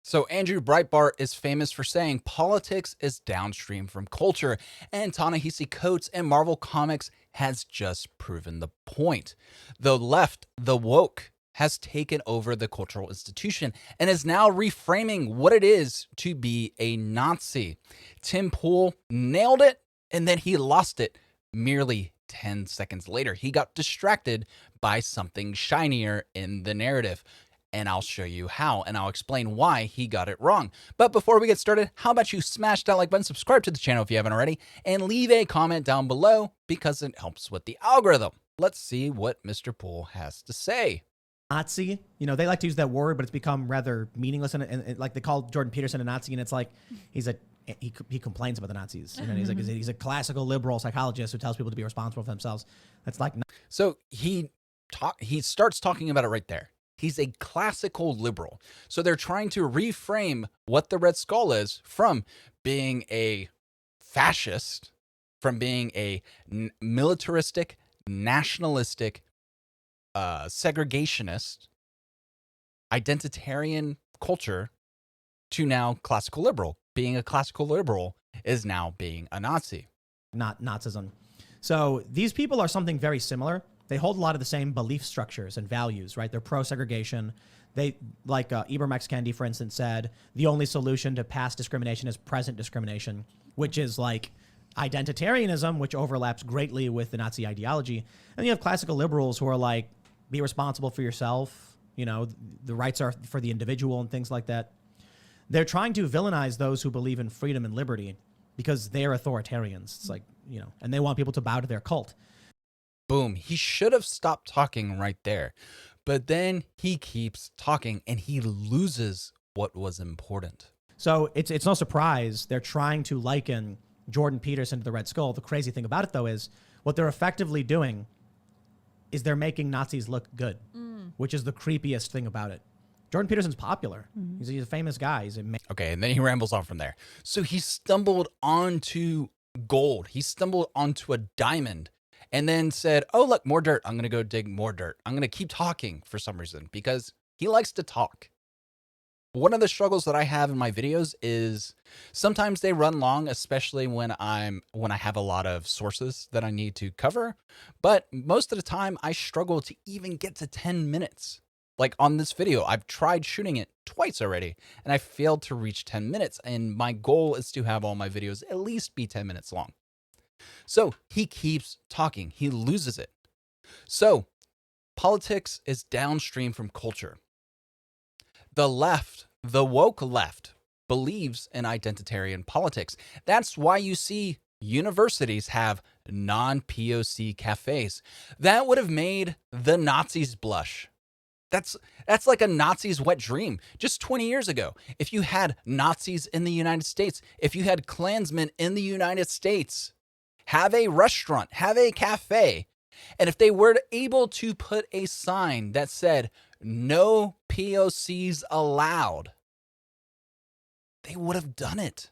So Andrew Breitbart is famous for saying politics is downstream from culture, and Ta-Nehisi Coates and Marvel Comics has just proven the point. The left, the woke, has taken over the cultural institution and is now reframing what it is to be a Nazi. Tim Pool nailed it, and then he lost it merely 10 seconds later. He got distracted by something shinier in the narrative, and I'll show you how, and I'll explain why he got it wrong. But before we get started, how about you smash that like button, subscribe to the channel if you haven't already, and leave a comment down below because it helps with the algorithm. Let's see what Mr. Poole has to say. Nazi, they like to use that word, but it's become rather meaningless. And like they call Jordan Peterson a Nazi, and it's like he complains about the Nazis. He's a classical liberal psychologist who tells people to be responsible for themselves. That's like so he starts talking about it right there. He's a classical liberal. So they're trying to reframe what the Red Skull is from being a fascist, from being a militaristic, nationalistic, segregationist, identitarian culture to now classical liberal. Being a classical liberal is now being a Nazi. Not Nazism. So these people are something very similar. They hold a lot of the same belief structures and values, right? They're pro-segregation. They, like Ibram X. Kendi, for instance, said, the only solution to past discrimination is present discrimination, which is like identitarianism, which overlaps greatly with the Nazi ideology. And you have classical liberals who are like, be responsible for yourself. The rights are for the individual and things like that. They're trying to villainize those who believe in freedom and liberty because they're authoritarians. It's like, and they want people to bow to their cult. Boom. He should have stopped talking right there. But then he keeps talking and he loses what was important. So it's no surprise they're trying to liken Jordan Peterson to the Red Skull. The crazy thing about it, though, is what they're effectively doing is they're making Nazis look good, which is the creepiest thing about it. Jordan Peterson's popular. He's a famous guy. Okay, and then he rambles on from there. So he stumbled onto gold. He stumbled onto a diamond and then said, oh, look, more dirt. I'm going to go dig more dirt. I'm going to keep talking for some reason because he likes to talk. One of the struggles that I have in my videos is sometimes they run long, especially when I have a lot of sources that I need to cover. But most of the time I struggle to even get to 10 minutes. Like on this video, I've tried shooting it twice already and I failed to reach 10 minutes. And my goal is to have all my videos at least be 10 minutes long. So he keeps talking. He loses it. So politics is downstream from culture. The left, the woke left, believes in identitarian politics. That's why you see universities have non-POC cafes. That would have made the Nazis blush. That's like a Nazi's wet dream. Just 20 years ago, if you had Nazis in the United States, if you had Klansmen in the United States, have a restaurant, have a cafe, and if they were able to put a sign that said, no POCs allowed, they would have done it.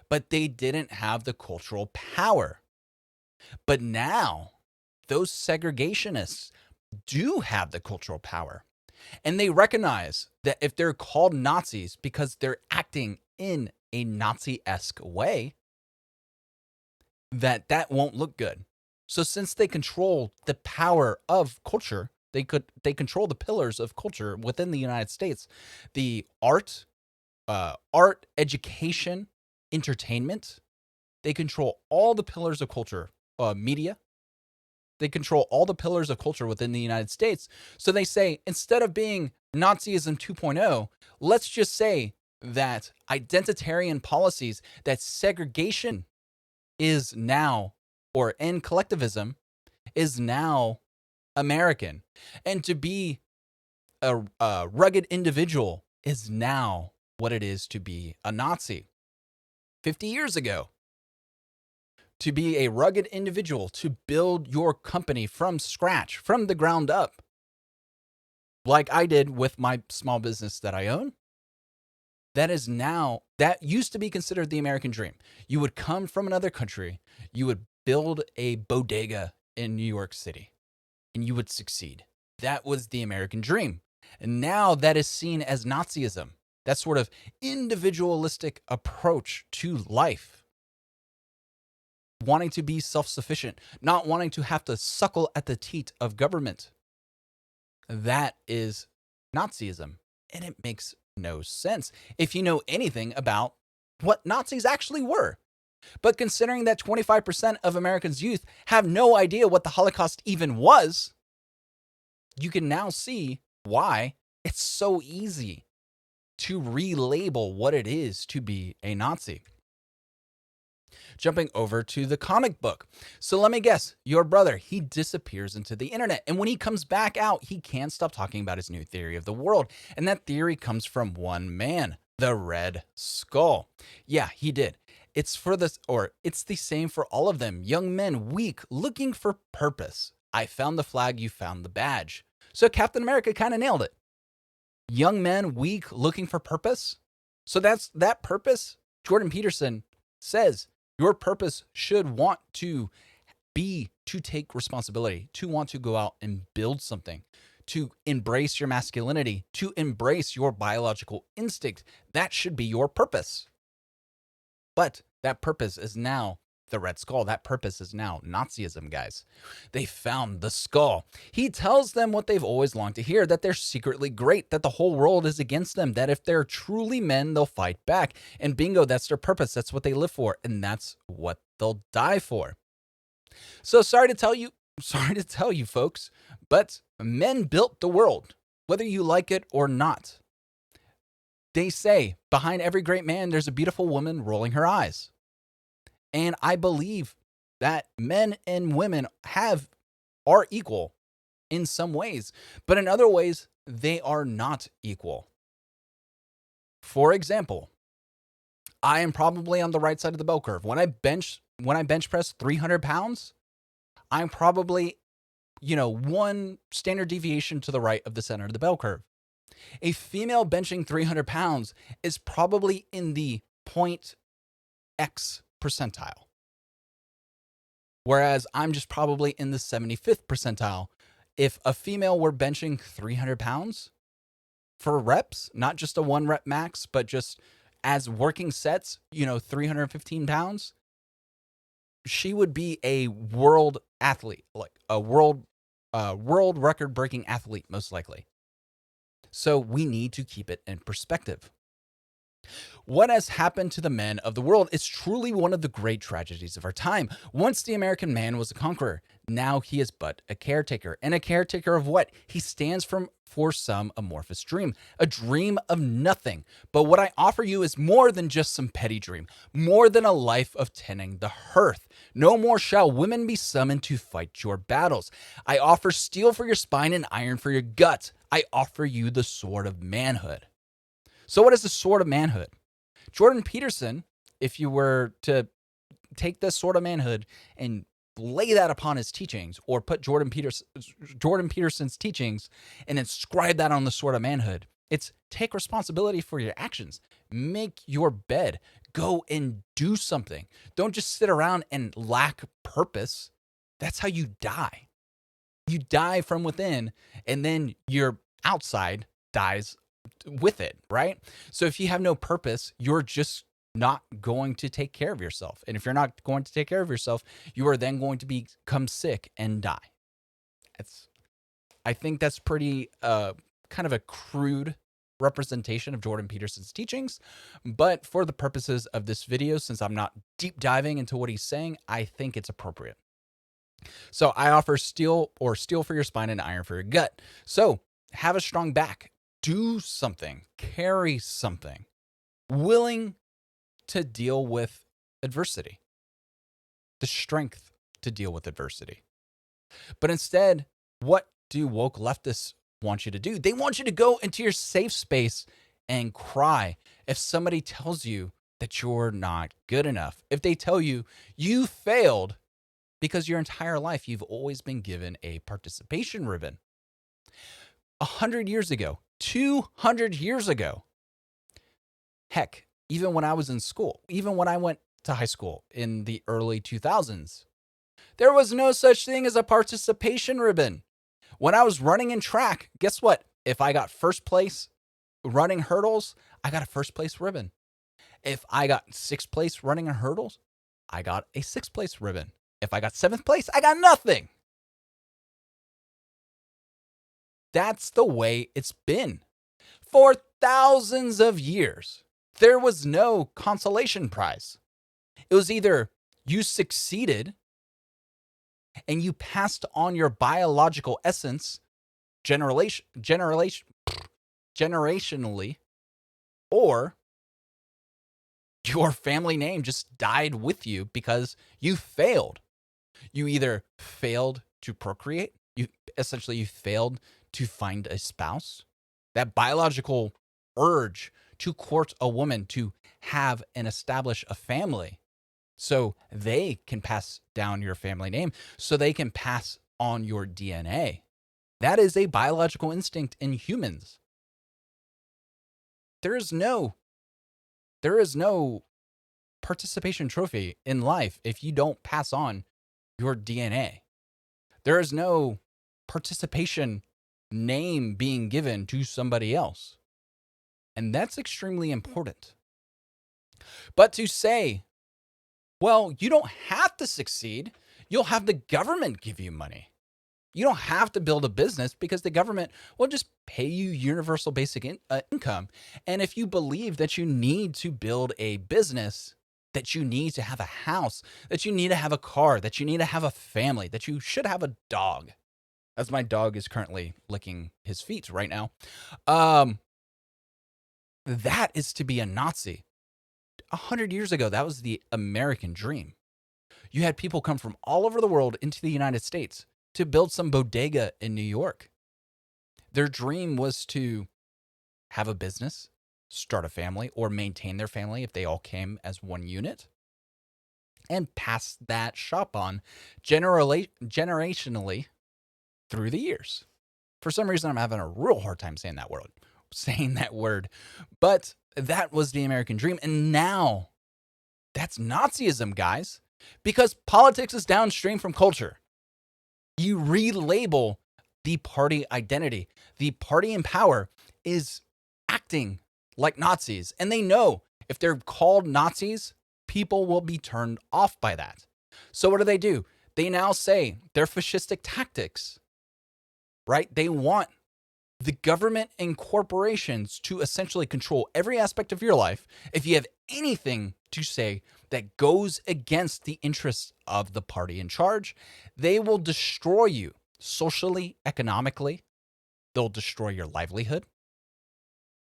But they didn't have the cultural power. But now, those segregationists do have the cultural power. And they recognize that if they're called Nazis because they're acting in a Nazi-esque way, that won't look good. So since they control the power of culture, they control the pillars of culture within the United States, the art, education, entertainment, they control all the pillars of culture, media. They control all the pillars of culture within the United States. So they say, instead of being Nazism 2.0, let's just say that identitarian policies, that segregation is now, or in collectivism, is now American. And to be a rugged individual is now what it is to be a Nazi. 50 years ago, to be a rugged individual, to build your company from scratch, from the ground up, like I did with my small business that I own, that used to be considered the American dream. You would come from another country, you would build a bodega in New York City, and you would succeed. That was the American dream. And now that is seen as Nazism. that sort of individualistic approach to life, wanting to be self-sufficient, not wanting to have to suckle at the teat of government. That is Nazism, and it makes no sense if you know anything about what Nazis actually were. But considering that 25% of Americans' youth have no idea what the Holocaust even was, you can now see why it's so easy to relabel what it is to be a Nazi. Jumping over to the comic book. So let me guess, your brother, he disappears into the internet. And when he comes back out, he can't stop talking about his new theory of the world. And that theory comes from one man, the Red Skull. Yeah, he did. It's the same for all of them. Young men, weak, looking for purpose. I found the flag, you found the badge. So Captain America kind of nailed it. Young men, weak, looking for purpose. So that's that purpose. Jordan Peterson says your purpose should want to be to take responsibility, to want to go out and build something, to embrace your masculinity, to embrace your biological instinct. That should be your purpose. But that purpose is now the Red Skull. That purpose is now Nazism, guys. They found the skull. He tells them what they've always longed to hear, that they're secretly great, that the whole world is against them, that if they're truly men, they'll fight back. And bingo, that's their purpose. That's what they live for. And that's what they'll die for. So sorry to tell you, folks, but men built the world, whether you like it or not. They say behind every great man, there's a beautiful woman rolling her eyes. And I believe that men and women are equal in some ways, but in other ways, they are not equal. For example, I am probably on the right side of the bell curve. When I bench press 300 pounds, I'm probably, one standard deviation to the right of the center of the bell curve. A female benching 300 pounds is probably in the point X percentile. Whereas I'm just probably in the 75th percentile. If a female were benching 300 pounds for reps, not just a 1 rep max, but just as working sets, 315 pounds, she would be a world athlete, like a world record breaking athlete, most likely. So we need to keep it in perspective. What has happened to the men of the world is truly one of the great tragedies of our time. Once the American man was a conqueror, now he is but a caretaker. And a caretaker of what? He stands for some amorphous dream, a dream of nothing. But what I offer you is more than just some petty dream, more than a life of tending the hearth. No more shall women be summoned to fight your battles. I offer steel for your spine and iron for your guts. I offer you the sword of manhood. So what is the sword of manhood? Jordan Peterson, if you were to take this sword of manhood and lay that upon his teachings, or put Jordan Peterson's teachings and inscribe that on the sword of manhood, it's take responsibility for your actions. Make your bed. Go and do something. Don't just sit around and lack purpose. That's how you die. You die from within, and then your outside dies with it, right? So if you have no purpose, you're just not going to take care of yourself. And if you're not going to take care of yourself, you are then going to become sick and die. I think that's pretty kind of a crude representation of Jordan Peterson's teachings. But for the purposes of this video, since I'm not deep diving into what he's saying, I think it's appropriate. So I offer steel for your spine and iron for your gut. So have a strong back. Do something, carry something, willing to deal with adversity, the strength to deal with adversity. But instead, what do woke leftists want you to do? They want you to go into your safe space and cry if somebody tells you that you're not good enough. If they tell you you failed because your entire life you've always been given a participation ribbon. 100 years ago, 200 years ago. Heck, even when I was in school, even when I went to high school in the early 2000s, there was no such thing as a participation ribbon. When I was running in track, guess what? If I got first place running hurdles, I got a first place ribbon. If I got sixth place running in hurdles, I got a sixth place ribbon. If I got seventh place, I got nothing. That's the way it's been. For thousands of years, there was no consolation prize. It was either you succeeded and you passed on your biological essence generationally, or your family name just died with you because you failed. You either failed to procreate, you failed to find a spouse. That biological urge to court a woman to have and establish a family so they can pass down your family name, so they can pass on your DNA. That is a biological instinct in humans. There is no participation trophy in life if you don't pass on your DNA. There is no participation name being given to somebody else. And that's extremely important. But to say, well, you don't have to succeed, you'll have the government give you money. You don't have to build a business because the government will just pay you universal basic income. And if you believe that you need to build a business, that you need to have a house, that you need to have a car, that you need to have a family, that you should have a dog, as my dog is currently licking his feet right now, that is to be a Nazi. 100 years ago, that was the American dream. You had people come from all over the world into the United States to build some bodega in New York. Their dream was to have a business, start a family, or maintain their family if they all came as one unit, and pass that shop on generationally through the years. For some reason, I'm having a real hard time saying that word. But that was the American dream. And now that's Nazism, guys, because politics is downstream from culture. You relabel the party identity. The party in power is acting like Nazis. And they know if they're called Nazis, people will be turned off by that. So what do? They now say they're fascistic tactics, right? They want the government and corporations to essentially control every aspect of your life. If you have anything to say that goes against the interests of the party in charge, they will destroy you socially, economically. They'll destroy your livelihood.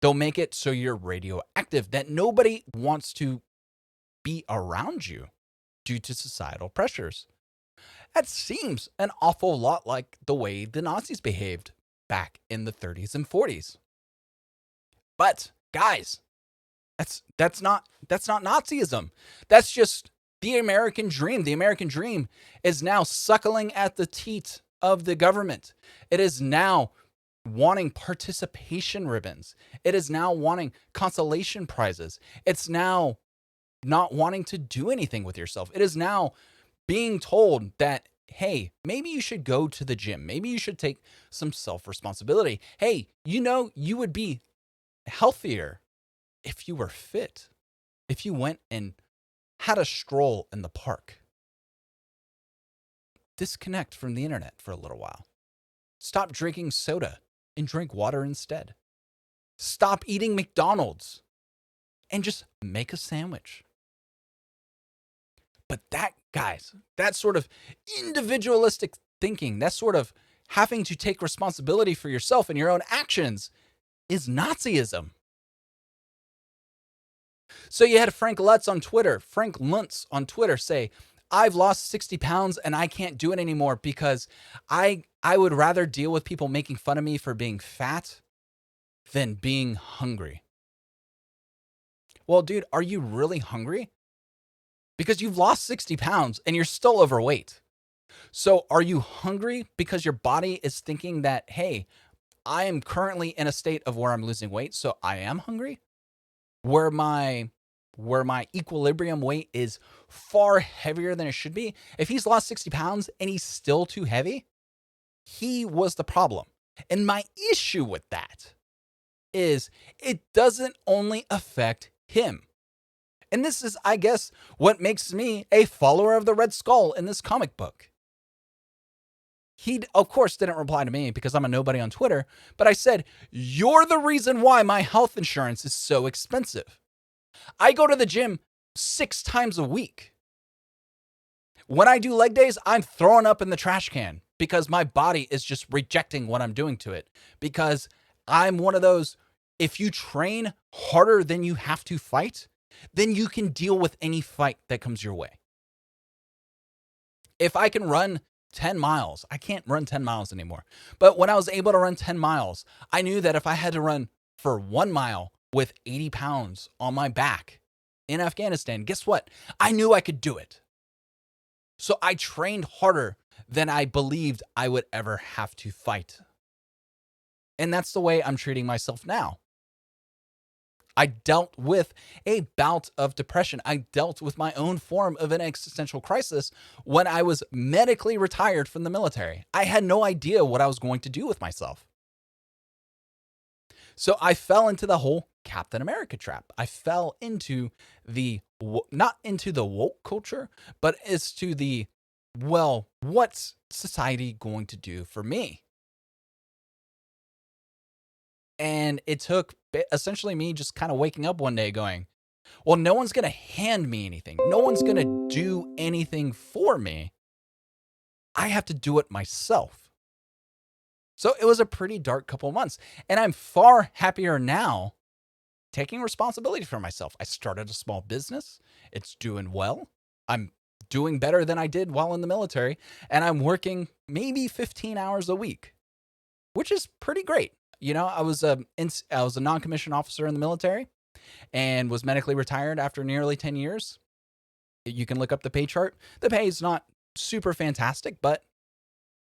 They'll make it so you're radioactive, that nobody wants to be around you due to societal pressures. That seems an awful lot like the way the Nazis behaved back in the 30s and 40s. But guys, that's not Nazism. That's just the American dream. The American dream is now suckling at the teat of the government. It is now wanting participation ribbons. It is now wanting consolation prizes. It's now not wanting to do anything with yourself. It is now being told that, hey, maybe you should go to the gym. Maybe you should take some self-responsibility. Hey, you would be healthier if you were fit, if you went and had a stroll in the park. Disconnect from the internet for a little while. Stop drinking soda and drink water instead. Stop eating McDonald's and just make a sandwich. But that, guys, that sort of individualistic thinking, that sort of having to take responsibility for yourself and your own actions is Nazism. So you had Frank Luntz on Twitter say, I've lost 60 pounds and I can't do it anymore because I would rather deal with people making fun of me for being fat than being hungry. Well, dude, are you really hungry? Because you've lost 60 pounds and you're still overweight. So are you hungry because your body is thinking that, hey, I am currently in a state of where I'm losing weight, so I am hungry? Where my equilibrium weight is far heavier than it should be. If he's lost 60 pounds and he's still too heavy, he was the problem. And my issue with that is it doesn't only affect him. And this is, I guess, what makes me a follower of the Red Skull in this comic book. He, of course, didn't reply to me because I'm a nobody on Twitter, but I said, "You're the reason why my health insurance is so expensive. I go to the gym 6 times a week. When I do leg days, I'm throwing up in the trash can because my body is just rejecting what I'm doing to it. Because I'm one of those, if you train harder than you have to fight, then you can deal with any fight that comes your way. If I can run 10 miles, I can't run 10 miles anymore. But when I was able to run 10 miles, I knew that if I had to run for 1 mile with 80 pounds on my back in Afghanistan, guess what? I knew I could do it. So I trained harder than I believed I would ever have to fight. And that's the way I'm treating myself now. I dealt with a bout of depression. I dealt with my own form of an existential crisis when I was medically retired from the military. I had no idea what I was going to do with myself. So I fell into the whole Captain America trap. I fell into not into the woke culture, but as to the, well, what's society going to do for me? And it took essentially me just kind of waking up one day going, well, no one's going to hand me anything. No one's going to do anything for me. I have to do it myself. So it was a pretty dark couple of months. And I'm far happier now taking responsibility for myself. I started a small business. It's doing well. I'm doing better than I did while in the military. And I'm working maybe 15 hours a week, which is pretty great. You know, I was a non-commissioned officer in the military and was medically retired after nearly 10 years. You can look up the pay chart. The pay is not super fantastic, but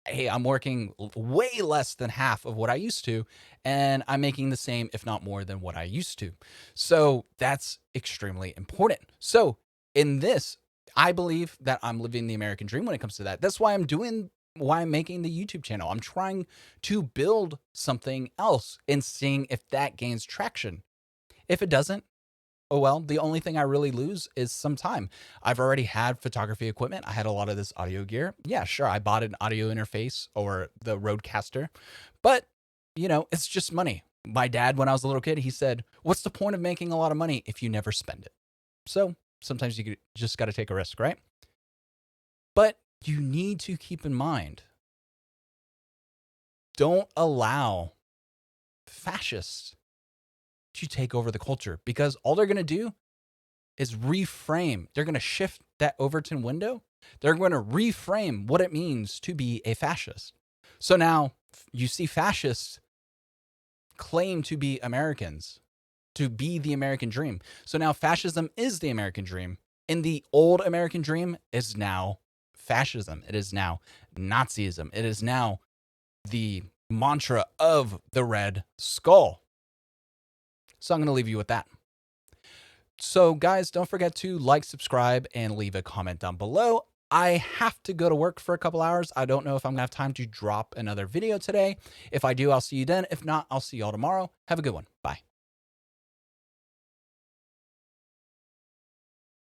hey, I'm working way less than half of what I used to, and I'm making the same, if not more than what I used to. So that's extremely important. So in this, I believe that I'm living the American dream when it comes to that. That's why I'm making the YouTube channel. I'm trying to build something else and seeing if that gains traction. If it doesn't, oh well, the only thing I really lose is some time. I've already had photography equipment. I had a lot of this audio gear. Yeah, sure, I bought an audio interface or the Rodecaster, but you know, it's just money. My dad, when I was a little kid, he said, "What's the point of making a lot of money if you never spend it?" So sometimes you just got to take a risk, right? But you need to keep in mind, don't allow fascists to take over the culture, because all they're going to do is reframe. They're going to shift that Overton window. They're going to reframe what it means to be a fascist. So now you see fascists claim to be Americans, to be the American dream. So now fascism is the American dream, and the old American dream is now fascism. It is now Nazism. It is now the mantra of the Red Skull. So I'm going to leave you with that. So guys, don't forget to like, subscribe, and leave a comment down below. I have to go to work for a couple hours. I don't know if I'm going to have time to drop another video today. If I do, I'll see you then. If not, I'll see y'all tomorrow. Have a good one. Bye.